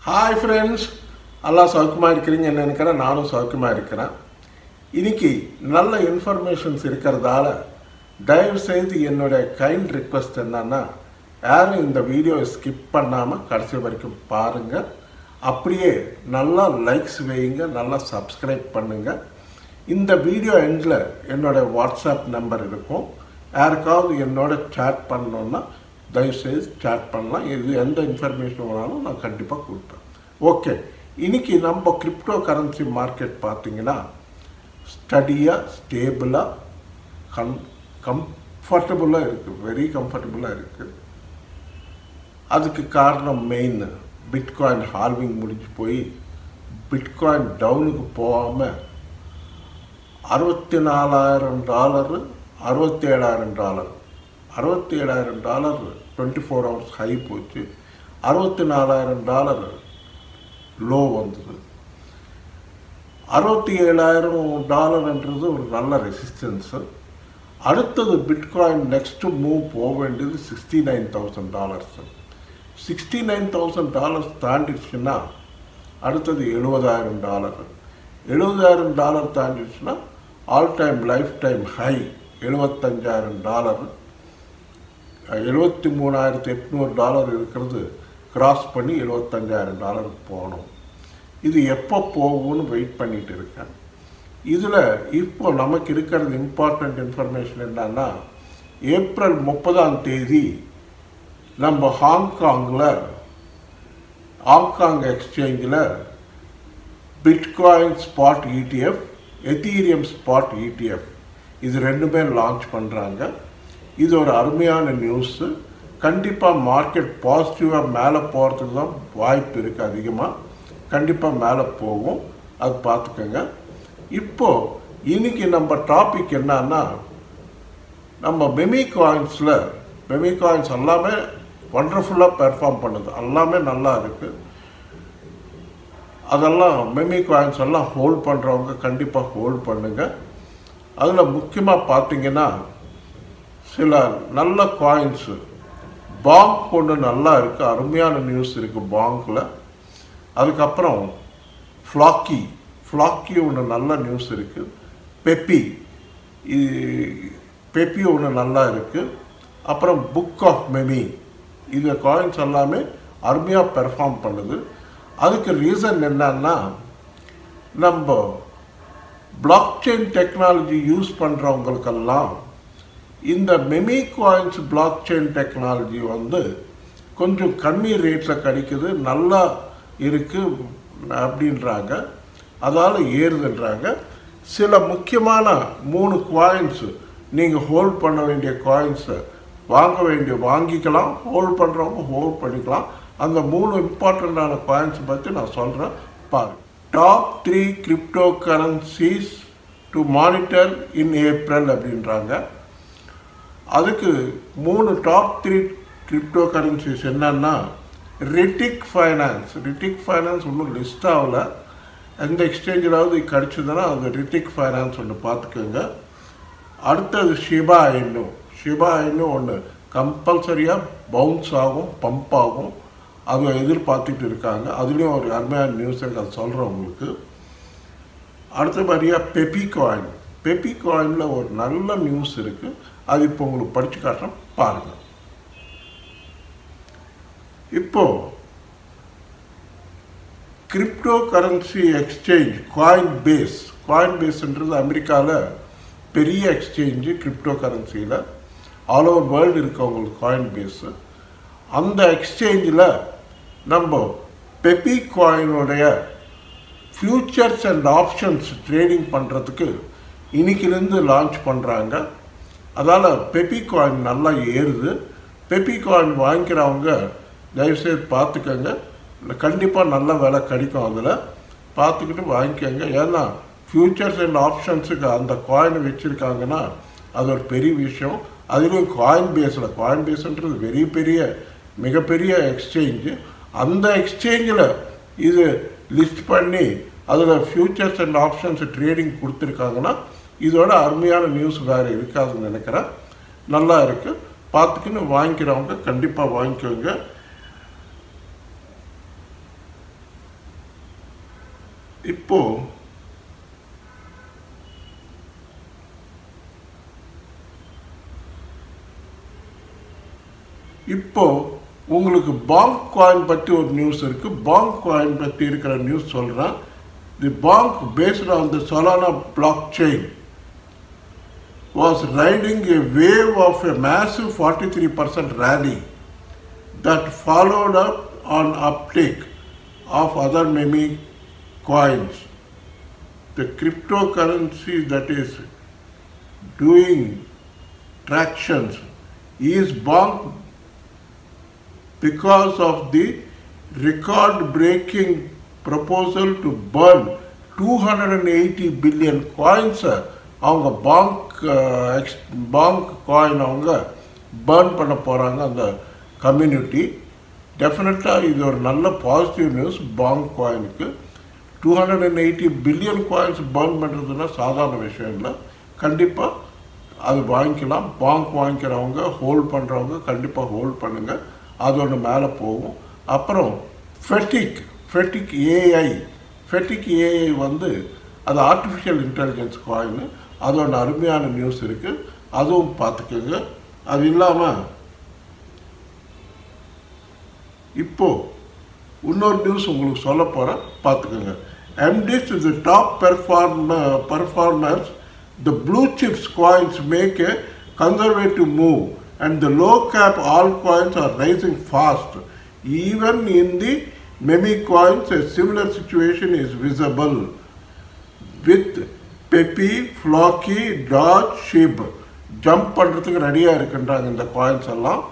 Hi friends, எல்லாம் சௌக்கியமாக இருக்கிறீங்கன்னு நினைக்கிறேன். நானும் சௌக்கியமாக இருக்கிறேன். இன்னைக்கு நல்ல இன்ஃபர்மேஷன்ஸ் இருக்கிறதால தயவு செய்து என்னோட கைண்ட் ரிக்வெஸ்ட் என்னன்னா, யாரும் இந்த வீடியோவை ஸ்கிப் பண்ணாமல் கடைசி வரைக்கும் பாருங்கள். அப்படியே நல்லா லைக்ஸ் வைங்க, நல்லா சப்ஸ்கிரைப் பண்ணுங்கள். இந்த வீடியோ எண்டில் என்னோட வாட்ஸ்அப் நம்பர் இருக்கும். யாருக்காவது என்னோட சேட் பண்ணணுன்னா தயவுசெய்து சேட் பண்ணலாம். இது எந்த இன்ஃபர்மேஷன் வேணாலும் நான் கண்டிப்பாக கொடுப்பேன். ஓகே, இன்றைக்கி நம்ம கிரிப்டோ கரன்சி மார்க்கெட் பார்த்திங்கன்னா ஸ்டடியாக, ஸ்டேபிளாக, கம்ஃபர்டபுளாக இருக்குது. வெரி கம்ஃபர்டபுளாக இருக்குது. அதுக்கு காரணம் மெயின் பிட்காயின் ஹால்விங் முடிஞ்சு போய் பிட்காயின் டவுனுக்கு போகாமல் $64,000 $67,000 $67,000 24 hours ஹை போச்சு. $64,000 லோ வந்தது. $67,000 ஒரு நல்ல ரெசிஸ்டன்ஸு. அடுத்தது பிட்காயின் நெக்ஸ்ட்டு மூவ் போக வேண்டியது $69,000. $69,000 தாண்டிடுச்சுன்னா அடுத்தது $70,000. $70,000 தாண்டிடுச்சுன்னா all time lifetime high $75,000. $73,800 இருக்கிறது கிராஸ் பண்ணி $75,000 போகணும். இது எப்போ போகும்னு வெயிட் பண்ணிட்டு இருக்கேன். இதில் இப்போ நமக்கு இருக்கிறது இம்பார்ட்டண்ட் இன்ஃபர்மேஷன் என்னன்னா, ஏப்ரல் 30 நம்ம ஹாங்காங் எக்ஸ்சேஞ்சில் Bitcoin spot ETF, Ethereum spot ETF இது ரெண்டுமே லான்ச் பண்ணுறாங்க. இது ஒரு அருமையான நியூஸு. கண்டிப்பாக மார்க்கெட் பாசிட்டிவாக மேலே போகிறதுக்கு தான் வாய்ப்பு இருக்குது. அதிகமாக கண்டிப்பாக மேலே போகும். அது பார்த்துக்கோங்க. இப்போது இன்றைக்கி நம்ம டாபிக் என்னன்னா, நம்ம மெமி காயின்ஸ் எல்லாமே ஒண்டர்ஃபுல்லாக பெர்ஃபார்ம் பண்ணுது. எல்லாமே நல்லா இருக்குது. அதெல்லாம் மெமி காயின்ஸ் எல்லாம் ஹோல்ட் பண்ணுறவங்க கண்டிப்பாக ஹோல்ட் பண்ணுங்கள். அதில் முக்கியமாக பார்த்தீங்கன்னா சில நல்ல காயின்ஸு பாங்க் ஒன்று நல்லா இருக்குது. அருமையான நியூஸ் இருக்குது பாங்கில். அதுக்கப்புறம் ஃப்ளாக்கி ஒன்று நல்ல நியூஸ் இருக்குது. பெப்பி ஒன்று நல்லா இருக்குது. அப்புறம் புக் ஆஃப் மெமி, இந்த காயின்ஸ் எல்லாமே அருமையாக பெர்ஃபார்ம் பண்ணுது. அதுக்கு ரீசன் என்னன்னா, நம்ம பிளாக் செயின் டெக்னாலஜி யூஸ் பண்ணுறவங்களுக்கெல்லாம் இந்த meme coins block chain technology கொஞ்சம் கம்மி ரேட்டில் கிடைக்குது, நல்லா இருக்குது அப்படின்றாங்க. அதால் ஏறுதுன்றாங்க. சில முக்கியமான 3 காயின்ஸு நீங்கள் ஹோல்ட் பண்ண வேண்டிய காயின்ஸை வாங்கிக்கலாம். ஹோல்ட் பண்ணுறவங்க ஹோல்ட் பண்ணிக்கலாம். அந்த 3 இம்பார்ட்டண்ட்டான காயின்ஸை பற்றி நான் சொல்கிறேன், பாருங்கள். Top 3 crypto currencies to monitor in April அப்படின்றாங்க. அதுக்கு 3 டாப் 3 கிரிப்டோ கரன்சிஸ் என்னன்னா, ரிட்டிக் ஃபைனான்ஸ் ஒன்றும் லிஸ்ட் ஆகலை. எந்த எக்ஸ்சேஞ்சிலாவது கிடச்சிதுன்னா அது ரிட்டிக் ஃபைனான்ஸ் ஒன்று பார்த்துக்கோங்க. அடுத்தது ஷிபா இன்னு ஒன்று கம்பல்சரியாக பவுன்ஸ் ஆகும், பம்ப் ஆகும். அதை எதிர்பார்த்துட்டு இருக்காங்க. அதுலேயும் ஒரு அருமையான நியூஸ் இருக்குது, அது சொல்கிறேன் உங்களுக்கு. அடுத்தபடியாக பெப்பி காயினில் ஒரு நல்ல நியூஸ் இருக்குது. அது இப்போ உங்களுக்கு படித்து காட்டுறேன், பாருங்கள். இப்போது கிரிப்டோ கரன்சி எக்ஸ்சேஞ்ச் காயின் பேஸ்ன்றது அமெரிக்காவில் பெரிய எக்ஸ்சேஞ்சு. கிரிப்டோ கரன்சியில் ஆல் ஓவர் வேர்ல்டு இருக்கவங்களுக்கு காயின் பேஸு. அந்த எக்ஸ்சேஞ்சில் நம்ம பெப்பி காயினுடைய ஃபியூச்சர்ஸ் அண்ட் ஆப்ஷன்ஸ் ட்ரேடிங் பண்ணுறதுக்கு இன்னைக்கிலேருந்து லான்ச் பண்ணுறாங்க. அதால் பெப்பி காயின் நல்லா ஏறுது. பெப்பி காயின் வாங்கிக்கிறவங்க தயவுசெய்து பார்த்துக்கோங்க. கண்டிப்பாக நல்ல விலை கிடைக்கும். அதில் பார்த்துக்கிட்டு வாங்கிக்கோங்க. ஏன்னா ஃபியூச்சர்ஸ் அண்ட் ஆப்ஷன்ஸுக்கு அந்த காயின் வச்சுருக்காங்கன்னா அது ஒரு பெரிய விஷயம். அதுலேயும் காயின் பேஸ்ன்றது மிகப்பெரிய எக்ஸ்சேஞ்சு. அந்த எக்ஸ்சேஞ்சில் இது லிஸ்ட் பண்ணி அதில் ஃபியூச்சர்ஸ் அண்ட் ஆப்ஷன்ஸ் ட்ரேடிங் கொடுத்துருக்காங்கன்னா இதோட அருமையான நியூஸ் வேறு இருக்காதுன்னு நினைக்கிறேன். நல்லா இருக்குது. பார்த்துக்கின்னு வாங்கிக்கிறவங்க கண்டிப்பாக வாங்கிக்கோங்க. இப்போ உங்களுக்கு பாங்க் காயின் பற்றி ஒரு நியூஸ் இருக்கு. பாங்க் காயின் பற்றி இருக்கிற நியூஸ் சொல்றேன். The bank based on the Solana blockchain was riding a wave of a massive 43% rally that followed up on uptake of other meme coins. The cryptocurrency that is doing tractions is bank because of the record-breaking proposal to burn 280 billion coins. அவங்க bank coin அவங்க burn பண்ண போறாங்க அந்த community. டெஃபினட்டாக இது ஒரு நல்ல positive news. Bonk காயினுக்கு 280 பில்லியன் காயின்ஸ் பர்ன் பண்ணுறதுன்னா சாதாரண விஷயம் இல்லை. கண்டிப்பாக அது வாங்கிக்கலாம். பாங்க் வாங்கிக்கிறவங்க ஹோல்ட் பண்ணுறவங்க கண்டிப்பாக ஹோல்ட் பண்ணுங்கள். அது ஒன்று மேலே போகும். அப்புறம் ஃபெட்டிக் ஏஐ வந்து அது ஆர்டிஃபிஷியல் இன்டெலிஜென்ஸ் காயின். அது ஒன்று அருமையான நியூஸ் இருக்குது. அதுவும் பார்த்துக்கோங்க. அது இல்லாமல் இப்போ இன்னொரு நியூஸ் உங்களுக்கு சொல்ல போகிறேன், பார்த்துக்கோங்க. MDs is the top performers. The blue chips coins make a conservative move and the low cap altcoins are rising fast. Even in the meme coins, a similar situation is visible with Pepe, Flocky, Dodge, Shib. Jump பண்ணுறதுக்கு ரெடியாக இருக்குன்றாங்க இந்த coins எல்லாம்.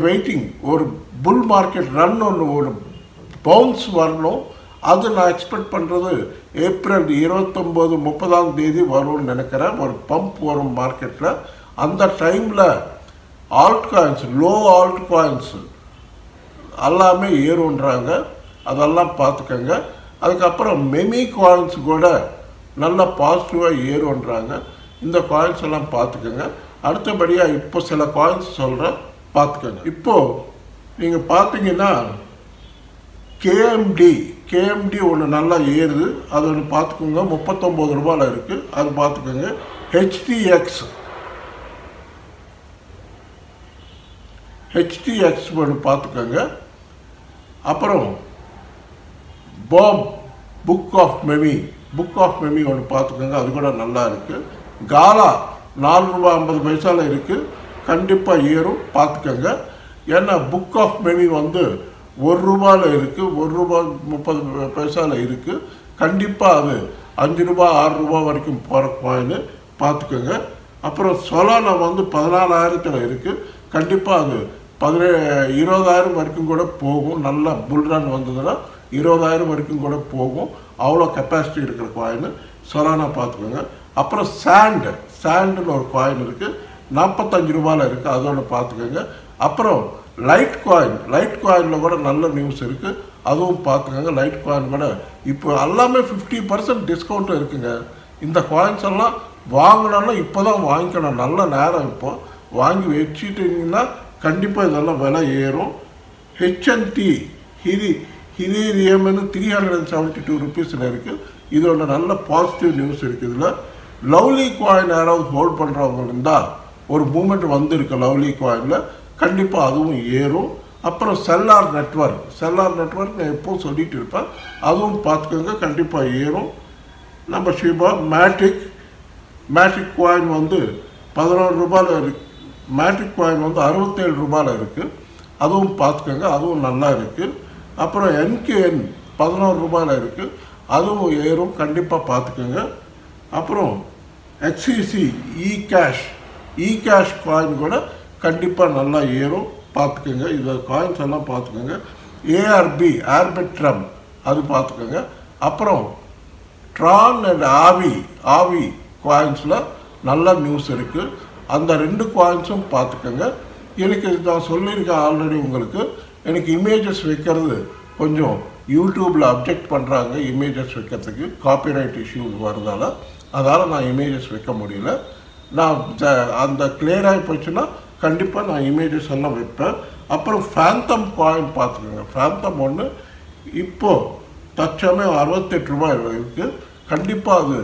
Waiting ஒரு bull market run ஒன்று ஒரு bounce வரணும். அது நான் எக்ஸ்பெக்ட் பண்ணுறது ஏப்ரல் 29-30 வரும்னு நினைக்கிறேன். ஒரு பம்ப் வரும் மார்க்கெட்டில். அந்த டைமில் alt coins low alt coins எல்லாமே ஏறுன்றாங்க. அதெல்லாம் பார்த்துக்கோங்க. அதுக்கப்புறம் மெமி காயின்ஸ் கூட நல்லா பாசிட்டிவாக ஏறுன்றாங்க. இந்த காயின்ஸ் எல்லாம் பார்த்துக்கோங்க. அடுத்தபடியாக இப்போ சில காயின்ஸ் சொல்கிறேன், பார்த்துக்கோங்க. இப்போது நீங்கள் பார்த்தீங்கன்னா கேஎம்டி ஒன்று நல்லா ஏறுது. அது ஒன்று பார்த்துக்கோங்க. 39 ரூபாயில் இருக்குது. அது பார்த்துக்கோங்க. ஹெச்டிஎக்ஸ் ஒன்று பார்த்துக்கோங்க. அப்புறம் புக் ஆஃப் மெமி ஒன்று பார்த்துக்கோங்க. அது கூட நல்லா இருக்குது. காலா 4 ரூபா 50 பைசாவில் இருக்குது. கண்டிப்பாக ஏறும், பார்த்துக்கோங்க. ஏன்னா புக் ஆஃப் மெமி வந்து 1 ரூபாயில் இருக்குது, 1 ரூபா 30 பைசாவில் இருக்குது. கண்டிப்பாக அது 5 ரூபா 6 ரூபா வரைக்கும் போகிற காயின், பார்த்துக்கோங்க. அப்புறம் சொலானா வந்து 14,000 இருக்குது. கண்டிப்பாக அது 20,000 வரைக்கும் கூட போகும். நல்லா புல்ரன் வந்ததுன்னா 20,000 வரைக்கும் கூட போகும். அவ்வளோ கெப்பாசிட்டி இருக்கிற காயின் சொலானா, பார்த்துக்கோங்க. அப்புறம் சாண்டுன்னு ஒரு காயின் இருக்குது. 45 ரூபாயில் இருக்குது. அது ஒன்று பார்த்துக்கோங்க. அப்புறம் லைட் காயினில் கூட நல்ல நியூஸ் இருக்குது. அதுவும் பார்த்துக்கோங்க. லைட் காயின் கூட இப்போ எல்லாமே 50% டிஸ்கவுண்ட்டும் இருக்குங்க. இந்த காயின்ஸ் எல்லாம் வாங்கினோன்னா இப்போ தான் வாங்கிக்கணும். நல்ல நேரம். இப்போ வாங்கி வச்சுட்டிங்கன்னா கண்டிப்பாக இதெல்லாம் விலை ஏறும். ஹெச்என்டி ஹிரீரியம்னு 372 ருபீஸில் இருக்குது. இது ஒன்று நல்ல பாசிட்டிவ் நியூஸ் இருக்குது. இதில் லவ்லி காயின் யாராவது ஹோல்ட் பண்ணுறவங்க இருந்தால் ஒரு மூமெண்ட் வந்துருக்கு லவ்லி காயினில். கண்டிப்பாக அதுவும் ஏறும். அப்புறம் செல்லார் நெட்வொர்க் நான் எப்போவும் சொல்லிகிட்டு இருப்பேன். அதுவும் பார்த்துக்கோங்க. கண்டிப்பாக ஏறும். நம்ம ஷிபா மேட்ரிக் காயின் வந்து 11 ரூபாயில் இருக்குது. மேட்ரிக் காயின் வந்து 67 ரூபாயில் இருக்குது. அதுவும் பார்த்துக்கோங்க. அதுவும் நல்லா இருக்குது. அப்புறம் என்கேஎன் 11 ரூபாயில் இருக்குது. அதுவும் ஏறும். கண்டிப்பாக பார்த்துக்கோங்க. அப்புறம் எக்ஸிசி இகேஷ் காயின் கூட கண்டிப்பாக நல்லா ஏறும், பார்த்துக்கோங்க. இந்த காயின்ஸ் எல்லாம் பார்த்துக்கோங்க. ஆர்பிட்ரம் அது பார்த்துக்கோங்க. அப்புறம் ட்ரான் அண்ட் ஆவி காயின்ஸில் நல்ல நியூஸ் இருக்குது. அந்த 2 காயின்ஸும் பார்த்துக்கோங்க. எனக்கு நான் சொல்லியிருக்கேன் ஆல்ரெடி உங்களுக்கு. எனக்கு இமேஜஸ் வைக்கிறது கொஞ்சம் யூடியூப்பில் அப்ஜெக்ட் பண்ணுறாங்க. இமேஜஸ் வைக்கிறதுக்கு காப்பிரைட் இஷ்யூஸ் வரதால அதனால் நான் இமேஜஸ் வைக்க முடியல. நான் அந்த கிளியராகி போச்சுன்னா கண்டிப்பாக நான் இமேஜஸ் எல்லாம் வைப்பேன். அப்புறம் ஃபேந்தம் காயின் பார்த்துக்கோங்க. ஃபேந்தம் ஒன்று இப்போது தற்சமயம் 68 ரூபாய் இருக்குது. கண்டிப்பாக அது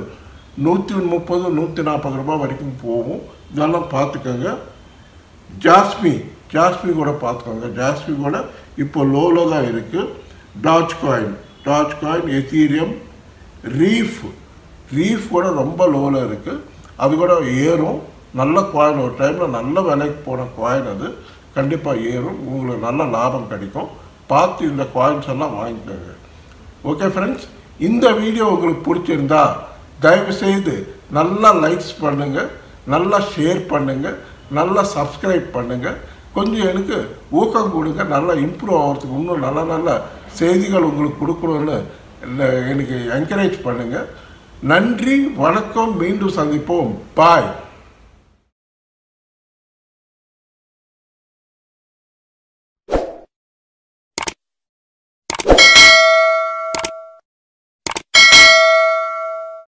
130 140 ரூபாய் வரைக்கும் போகும். இதெல்லாம் பார்த்துக்கோங்க. ஜாஸ்மி கூட பார்த்துக்கோங்க. ஜாஸ்மி கூட இப்போ லோவில் தான் இருக்குது. டாஜ் காயின், எத்தீரியம், ரீஃப் கூட ரொம்ப லோவில் இருக்குது. அது கூட ஏறும். நல்ல காயின், ஒரு டைமில் நல்ல விலைக்கு போன காயின், அது கண்டிப்பாக ஏறும். உங்களுக்கு நல்ல லாபம் கிடைக்கும். பார்த்து இந்த காயின்ஸ் எல்லாம் வாங்கிக்கோங்க. ஓகே ஃப்ரெண்ட்ஸ், இந்த வீடியோ உங்களுக்கு பிடிச்சிருந்தா தயவுசெய்து நல்லா லைக்ஸ் பண்ணுங்கள், நல்லா ஷேர் பண்ணுங்கள், நல்லா சப்ஸ்கிரைப் பண்ணுங்கள். கொஞ்சம் எனக்கு ஊக்கம் கொடுங்க. நல்லா இம்ப்ரூவ் ஆகிறதுக்கு இன்னும் நல்ல நல்ல செய்திகள் உங்களுக்கு கொடுக்கணும்னு எனக்கு என்கரேஜ் பண்ணுங்கள். நன்றி, வணக்கம். மீண்டும் சந்திப்போம். பாய்.